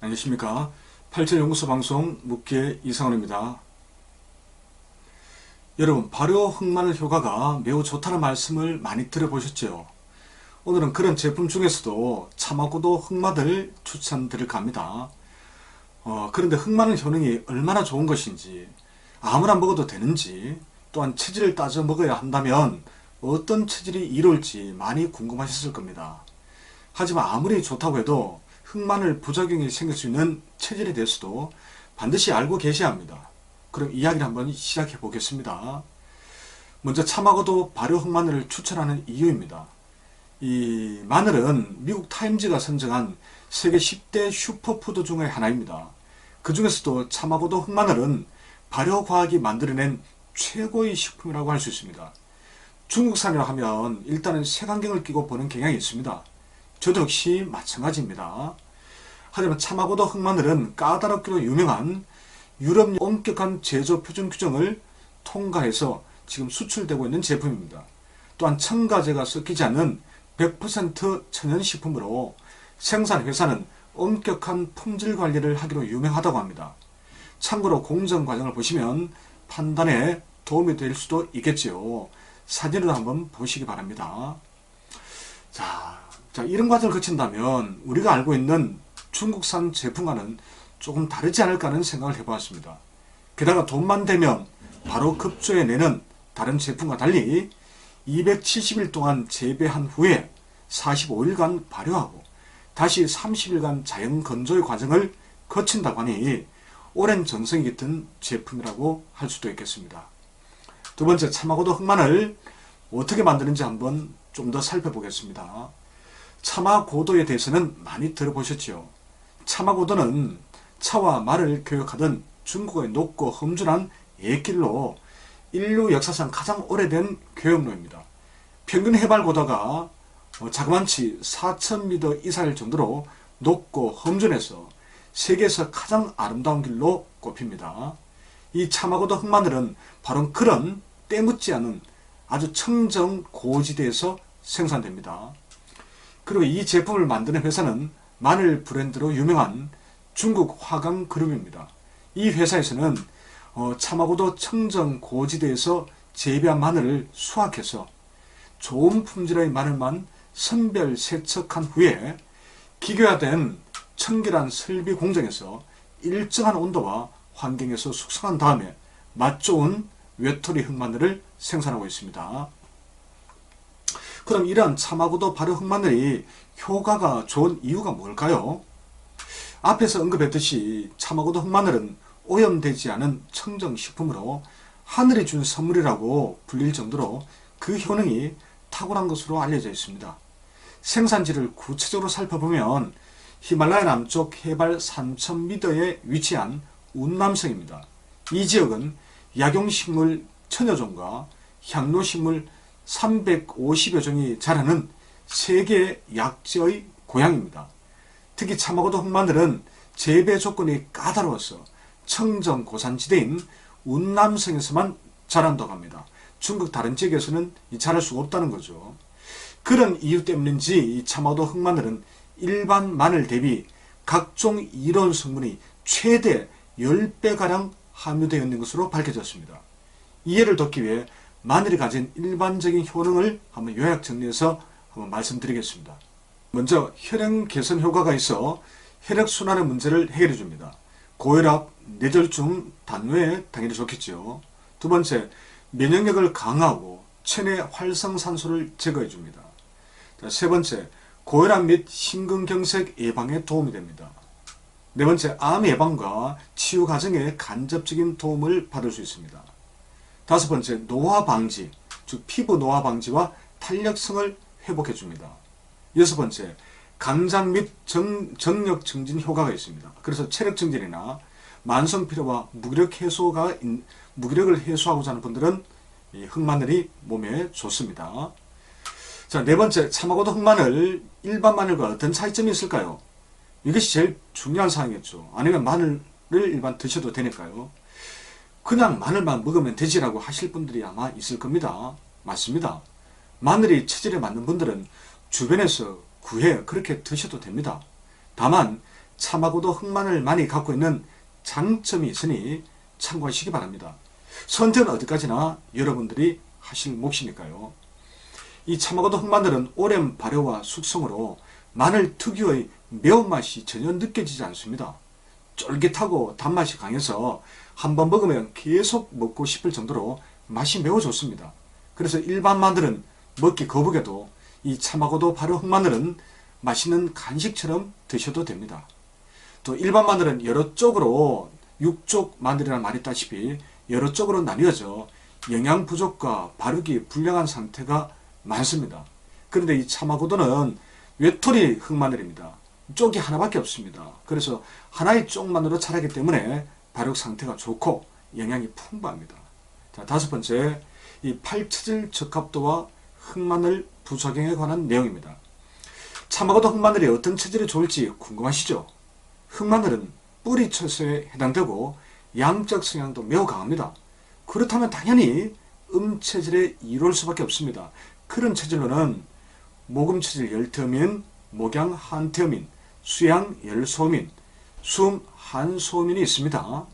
안녕하십니까. 87연구소 방송 묵기의 이상원입니다. 여러분, 발효 흑마늘 효과가 매우 좋다는 말씀을 많이 들어보셨죠? 오늘은 그런 제품 중에서도 참하고도 흑마늘 추천드릴까 합니다. 그런데 흑마늘 효능이 얼마나 좋은 것인지, 아무나 먹어도 되는지, 또한 체질을 따져 먹어야 한다면 어떤 체질이 이룰지 많이 궁금하셨을 겁니다. 하지만 아무리 좋다고 해도 흑마늘 부작용이 생길 수 있는 체질에 대해서도 반드시 알고 계셔야 합니다. 그럼 이야기를 한번 시작해 보겠습니다. 먼저 참하고도 발효 흑마늘을 추천하는 이유입니다. 이 마늘은 미국 타임즈가 선정한 세계 10대 슈퍼푸드 중의 하나입니다. 그 중에서도 참하고도 흑마늘은 발효과학이 만들어낸 최고의 식품이라고 할 수 있습니다. 중국산이라 하면 일단은 색안경을 끼고 보는 경향이 있습니다. 저도 역시 마찬가지입니다. 하지만 참하고도 흑마늘은 까다롭기로 유명한 유럽 엄격한 제조 표준 규정을 통과해서 지금 수출되고 있는 제품입니다. 또한 첨가제가 섞이지 않는 100% 천연식품으로 생산 회사는 엄격한 품질 관리를 하기로 유명하다고 합니다. 참고로 공정 과정을 보시면 판단에 도움이 될 수도 있겠지요. 사진으로 한번 보시기 바랍니다. 자, 이런 과정을 거친다면 우리가 알고 있는 중국산 제품과는 조금 다르지 않을까 하는 생각을 해보았습니다. 게다가 돈만 되면 바로 급조해내는 다른 제품과 달리 270일 동안 재배한 후에 45일간 발효하고 다시 30일간 자연 건조의 과정을 거친다고 하니 오랜 전성이 깃든 제품이라고 할 수도 있겠습니다. 두 번째, 참하고도 흑마늘 어떻게 만드는지 한번 좀 더 살펴보겠습니다. 참하고도에 대해서는 많이 들어보셨죠? 참하고도는 차와 말을 교육하던 중국의 높고 험준한 옛길로 인류 역사상 가장 오래된 교역로입니다. 평균 해발 고도가 자그만치 4,000m 이상일 정도로 높고 험준해서 세계에서 가장 아름다운 길로 꼽힙니다. 이 참하고도 흑마늘은 바로 그런 때묻지 않은 아주 청정 고지대에서 생산됩니다. 그리고 이 제품을 만드는 회사는 마늘 브랜드로 유명한 중국 화강그룹입니다. 이 회사에서는 참하고도 청정 고지대에서 재배한 마늘을 수확해서 좋은 품질의 마늘만 선별 세척한 후에 기계화된 청결한 설비 공정에서 일정한 온도와 환경에서 숙성한 다음에 맛 좋은 외톨이 흑마늘을 생산하고 있습니다. 그럼 이러한 참하고도 발효 흑마늘이 효과가 좋은 이유가 뭘까요? 앞에서 언급했듯이 참하고도 흑마늘은 오염되지 않은 청정식품으로 하늘이 준 선물이라고 불릴 정도로 그 효능이 탁월한 것으로 알려져 있습니다. 생산지를 구체적으로 살펴보면 히말라야 남쪽 해발 3,000m에 위치한 운남성입니다. 이 지역은 약용식물 천여종과 향료식물 350여 종이 자라는 세계 약지의 고향입니다. 특히 참하고도 흑마늘은 재배 조건이 까다로워서 청정 고산지대인 운남성에서만 자란다고 합니다. 중국 다른 지역에서는 자랄 수가 없다는 거죠. 그런 이유 때문인지 이 참하고도 흑마늘은 일반 마늘 대비 각종 이로운 성분이 최대 10배가량 함유되어 있는 것으로 밝혀졌습니다. 이해를 돕기 위해 마늘이 가진 일반적인 효능을 한번 요약 정리해서 한번 말씀드리겠습니다. 먼저 혈행 개선 효과가 있어 혈액순환의 문제를 해결해 줍니다. 고혈압, 뇌졸중, 단뇌에 당연히 좋겠죠. 두 번째, 면역력을 강화하고 체내 활성산소를 제거해 줍니다. 세 번째, 고혈압 및 심근경색 예방에 도움이 됩니다. 네 번째, 암 예방과 치유 과정에 간접적인 도움을 받을 수 있습니다. 다섯 번째, 노화 방지, 즉 피부 노화 방지와 탄력성을 회복해 줍니다. 여섯 번째, 강장 및 정력 증진 효과가 있습니다. 그래서 체력 증진이나 만성 피로와 무기력을 해소하고자 하는 분들은 이 흑마늘이 몸에 좋습니다. 자, 네 번째, 참하고도 흑마늘 일반 마늘과 어떤 차이점이 있을까요? 이것이 제일 중요한 사항이겠죠. 아니면 마늘을 일반 드셔도 되니까요. 그냥 마늘만 먹으면 되지라고 하실 분들이 아마 있을 겁니다. 맞습니다. 마늘이 체질에 맞는 분들은 주변에서 구해 그렇게 드셔도 됩니다. 다만 참하고도 흑마늘 많이 갖고 있는 장점이 있으니 참고하시기 바랍니다. 선택은 어디까지나 여러분들이 하실 몫이니까요. 이 참하고도 흑마늘은 오랜 발효와 숙성으로 마늘 특유의 매운맛이 전혀 느껴지지 않습니다. 쫄깃하고 단맛이 강해서 한번 먹으면 계속 먹고 싶을 정도로 맛이 매우 좋습니다. 그래서 일반 마늘은 먹기 거북해도 이 참하고도 발효 흑마늘은 맛있는 간식처럼 드셔도 됩니다. 또 일반 마늘은 여러 쪽으로 육쪽 마늘이라는 말이 있다시피 여러 쪽으로 나뉘어져 영양 부족과 발육이 불량한 상태가 많습니다. 그런데 이 참하고도는 외톨이 흑마늘입니다. 쪽이 하나밖에 없습니다. 그래서 하나의 쪽만으로 자라기 때문에 발육 상태가 좋고 영양이 풍부합니다. 자, 다섯 번째, 이 팔체질 적합도와 흑마늘 부작용에 관한 내용입니다. 참하고도 흑마늘이 어떤 체질이 좋을지 궁금하시죠? 흑마늘은 뿌리 처소에 해당되고 양적 성향도 매우 강합니다. 그렇다면 당연히 음체질에 이로울 수밖에 없습니다. 그런 체질로는 모금체질 열태어민, 목양 한태어민, 수양 열소민, 숨 한소민이 있습니다.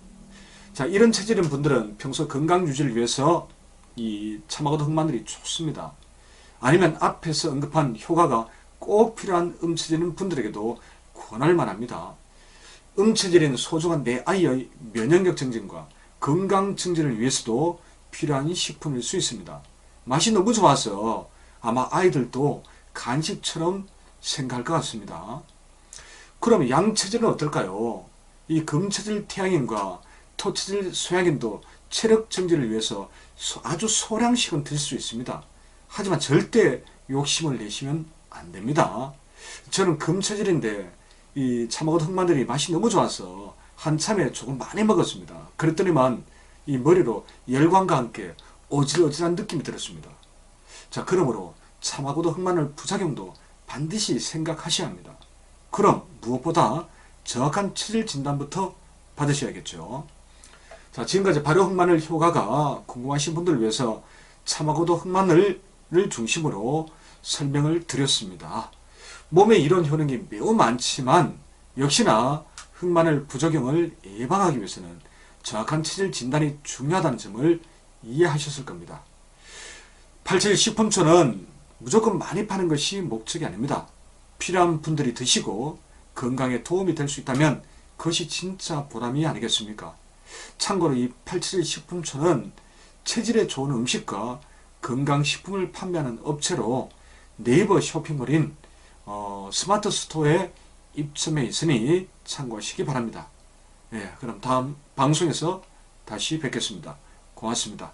자, 이런 체질인 분들은 평소 건강 유지를 위해서 이 참하고도 흑마늘이 좋습니다. 아니면 앞에서 언급한 효과가 꼭 필요한 음체질인 분들에게도 권할 만합니다. 음체질인 소중한 내 아이의 면역력 증진과 건강 증진을 위해서도 필요한 식품일 수 있습니다. 맛이 너무 좋아서 아마 아이들도 간식처럼 생각할 것 같습니다. 그럼 양체질은 어떨까요? 이 금체질 태양인과 토체질 소양인도 체력 증진을 위해서 아주 소량씩은 드실 수 있습니다. 하지만 절대 욕심을 내시면 안 됩니다. 저는 금체질인데 이 참하고도 흑마늘이 맛이 너무 좋아서 한참에 조금 많이 먹었습니다. 그랬더니만 이 머리로 열광과 함께 어질어질한 느낌이 들었습니다. 자, 그러므로 참하고도 흑마늘 부작용도 반드시 생각하셔야 합니다. 그럼 무엇보다 정확한 체질 진단부터 받으셔야겠죠. 자, 지금까지 발효 흑마늘 효과가 궁금하신 분들을 위해서 참하고도 흑마늘을 중심으로 설명을 드렸습니다. 몸에 이런 효능이 매우 많지만 역시나 흑마늘 부작용을 예방하기 위해서는 정확한 체질 진단이 중요하다는 점을 이해하셨을 겁니다. 87 식품초는 무조건 많이 파는 것이 목적이 아닙니다. 필요한 분들이 드시고 건강에 도움이 될 수 있다면 그것이 진짜 보람이 아니겠습니까? 참고로 이 87 식품초는 체질에 좋은 음식과 건강식품을 판매하는 업체로 네이버 쇼핑몰인 스마트 스토어에 입점해 있으니 참고하시기 바랍니다. 그럼 다음 방송에서 다시 뵙겠습니다. 고맙습니다.